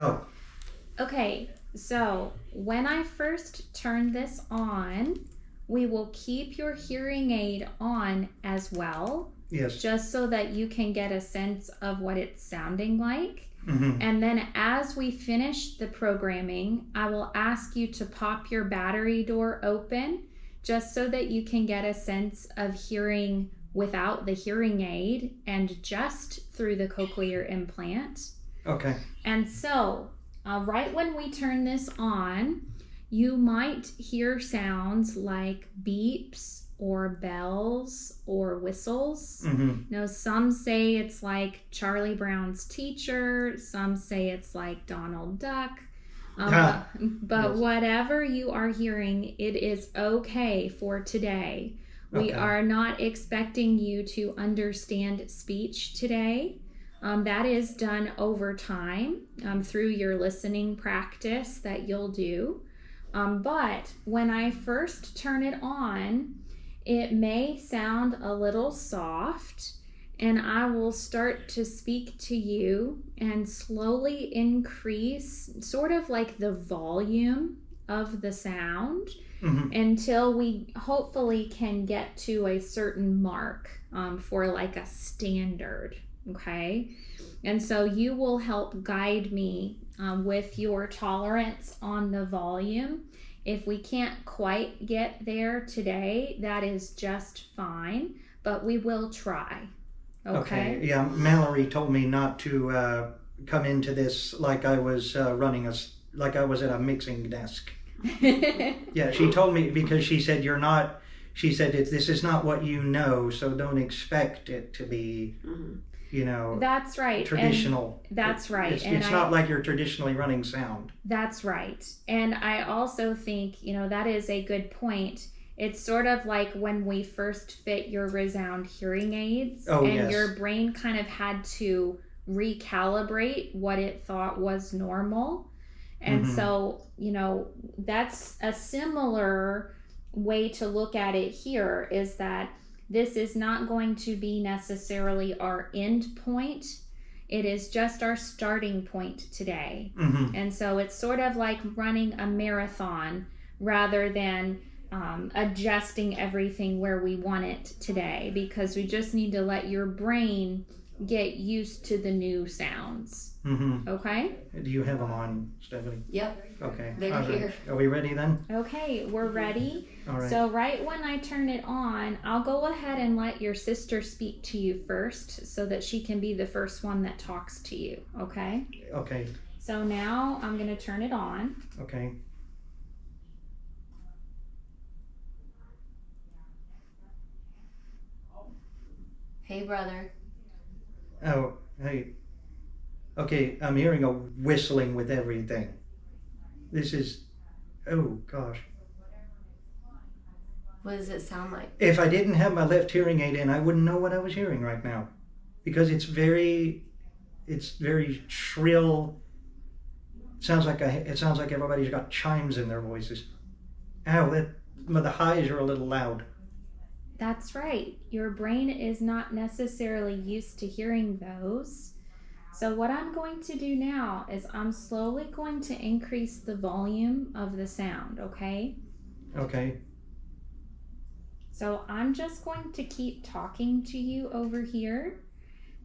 Oh, Okay, so when I first turn this on, we will keep your hearing aid on as well, yes. just so that you can get a sense of what it's sounding like. Mm-hmm. And then as we finish the programming, I will ask you to pop your battery door open just so that you can get a sense of hearing without the hearing aid and just through the cochlear implant. Okay. And so, right when we turn this on, you might hear sounds like beeps or bells or whistles. Mm-hmm. Some say it's like Charlie Brown's teacher, some say it's like Donald Duck. Ah, But yes. whatever you are hearing, it is okay for today. We Okay. are not expecting you to understand speech today. That is done over time through your listening practice that you'll do. But when I first turn it on, it may sound a little soft, and I will start to speak to you and slowly increase sort of like the volume of the sound Mm-hmm. until we hopefully can get to a certain mark for like a standard. Okay. And so you will help guide me with your tolerance on the volume. If we can't quite get there today, that is just fine, but we will try. Okay. Okay. Yeah, Mallory told me not to come into this like I was like I was at a mixing desk. Yeah, she told me because she said you're not. She said this is not what you know, so don't expect it to be, you know, That's right. traditional. And that's right. It's not like you're traditionally running sound. That's right. And I also think, that is a good point. It's sort of like when we first fit your resound hearing aids, Oh and yes. your brain kind of had to recalibrate what it thought was normal. And Mm-hmm. so, that's a similar way to look at it here, is that this is not going to be necessarily our end point. It is just our starting point today. Mm-hmm. And so it's sort of like running a marathon rather than adjusting everything where we want it today, because we just need to let your brain get used to the new sounds. Mm-hmm. Okay? Do you have them on, Stephanie? Yep, Okay. they're here. Are we ready then? Okay, we're ready. All right. So, right when I turn it on, I'll go ahead and let your sister speak to you first so that she can be the first one that talks to you. Okay? Okay. So, now I'm going to turn it on. Okay. Hey, brother. Oh, hey. Okay, I'm hearing a whistling with everything. This is, oh gosh. What does it sound like? If I didn't have my left hearing aid in, I wouldn't know what I was hearing right now, because it's very shrill. It sounds like everybody's got chimes in their voices. Ow, the highs are a little loud. That's right. Your brain is not necessarily used to hearing those. So, what I'm going to do now is I'm slowly going to increase the volume of the sound, okay? Okay. So, I'm just going to keep talking to you over here,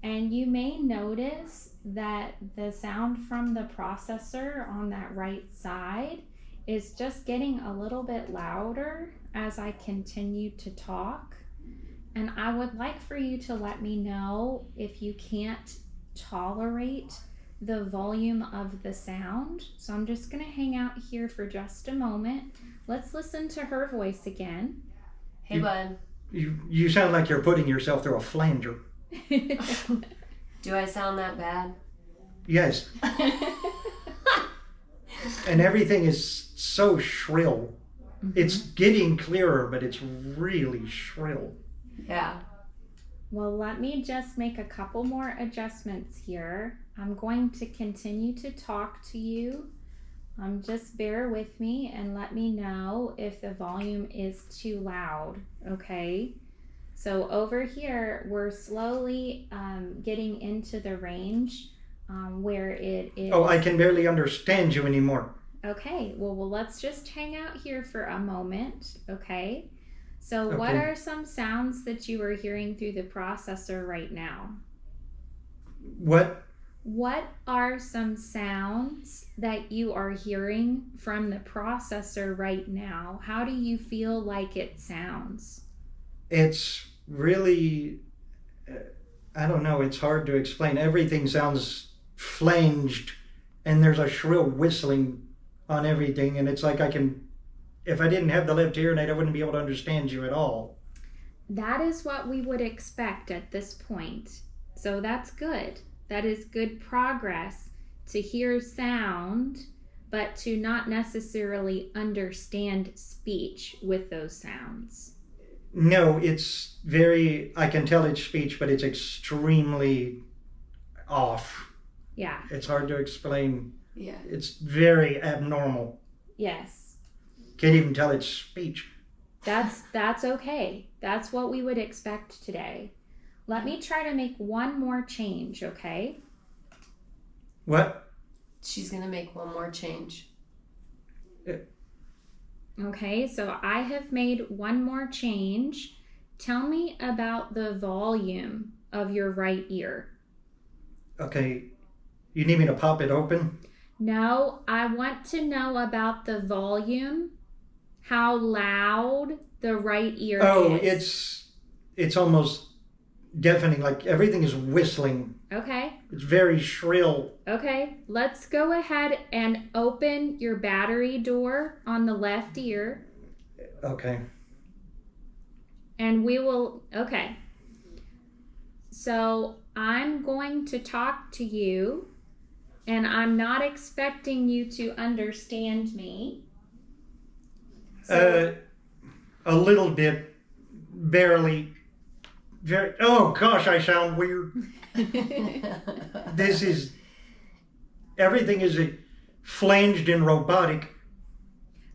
and you may notice that the sound from the processor on that right side is just getting a little bit louder as I continue to talk. And I would like for you to let me know if you can't tolerate the volume of the sound. So I'm just going to hang out here for just a moment. Let's listen to her voice again. Hey, bud. You sound like you're putting yourself through a flanger. Do I sound that bad? Yes. And everything is so shrill. It's getting clearer, but it's really shrill. Yeah. Well, let me just make a couple more adjustments here. I'm going to continue to talk to you. Just bear with me and let me know if the volume is too loud, okay? So over here, we're slowly getting into the range where it is. Oh, I can barely understand you anymore. Okay, well, let's just hang out here for a moment, okay? So, Okay. what are some sounds that you are hearing through the processor right now? What? What are some sounds that you are hearing from the processor right now? How do you feel like it sounds? It's really, I don't know, it's hard to explain. Everything sounds flanged, and there's a shrill whistling on everything, and it's like if I didn't have the left ear, I wouldn't be able to understand you at all. That is what we would expect at this point. So that's good. That is good progress to hear sound, but to not necessarily understand speech with those sounds. No, it's I can tell it's speech, but it's extremely off. Yeah. It's hard to explain. Yeah. It's very abnormal. Yes. Can't even tell it's speech. That's okay. That's what we would expect today. Let me try to make one more change, okay? What? She's going to make one more change. Okay, so I have made one more change. Tell me about the volume of your right ear. Okay, you need me to pop it open? No, I want to know about the volume, how loud the right ear is. It's almost deafening, like everything is whistling. Okay. It's very shrill. Okay, let's go ahead and open your battery door on the left ear. Okay. And we will, okay. So I'm going to talk to you, and I'm not expecting you to understand me. So, A little bit, barely. Oh gosh, I sound weird. Everything is flanged and robotic.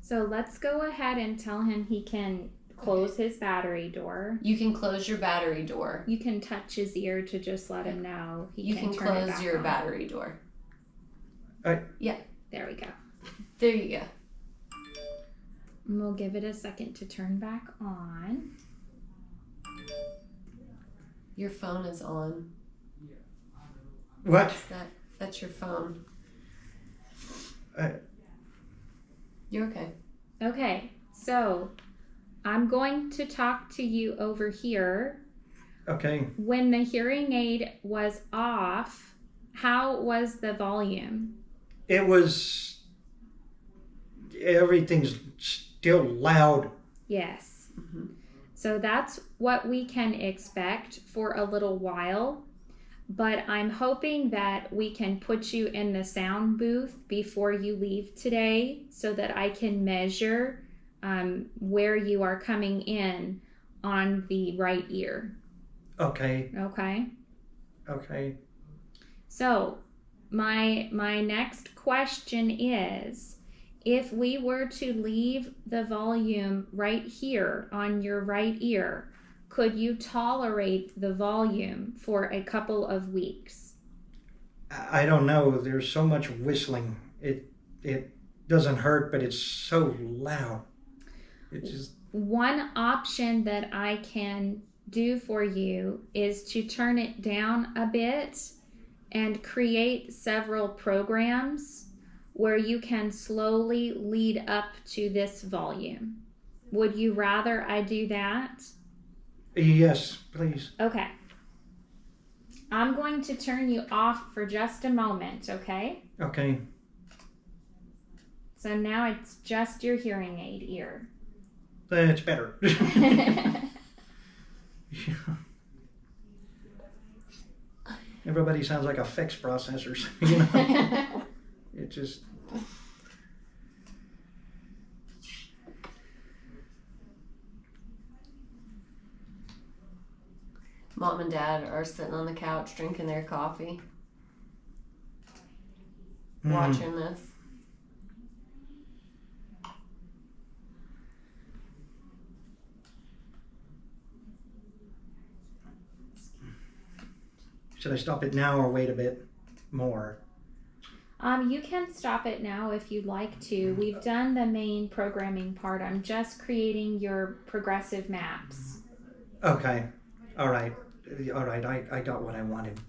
so let's go ahead and tell him he can close his battery door. You can close your battery door. You can touch his ear to just let him know You can turn it close back your on. battery door. Yeah, there we go. There you go. And we'll give it a second to turn back on. Your phone is on. What? That's your phone. Uh, You're okay. Okay, so I'm going to talk to you over here. Okay. When the hearing aid was off, how was the volume? Everything's still loud. Yes. Mm-hmm. So that's what we can expect for a little while. But I'm hoping that we can put you in the sound booth before you leave today so that I can measure where you are coming in on the right ear. Okay. Okay? Okay. So my next question is, if we were to leave the volume right here on your right ear, could you tolerate the volume for a couple of weeks? I don't know. There's so much whistling. It doesn't hurt, but it's so loud. It just. One option that I can do for you is to turn it down a bit and create several programs where you can slowly lead up to this volume. Would you rather I do that? Yes, please. Okay. I'm going to turn you off for just a moment, okay? Okay. So now it's just your hearing aid ear. It's better. Everybody sounds like a fax processor, you know. It just. Mom and Dad are sitting on the couch drinking their coffee, watching this. Should I stop it now or wait a bit? more. You can stop it now if you'd like to. We've done the main programming part. I'm just creating your progressive maps. Okay. All right. I got what I wanted.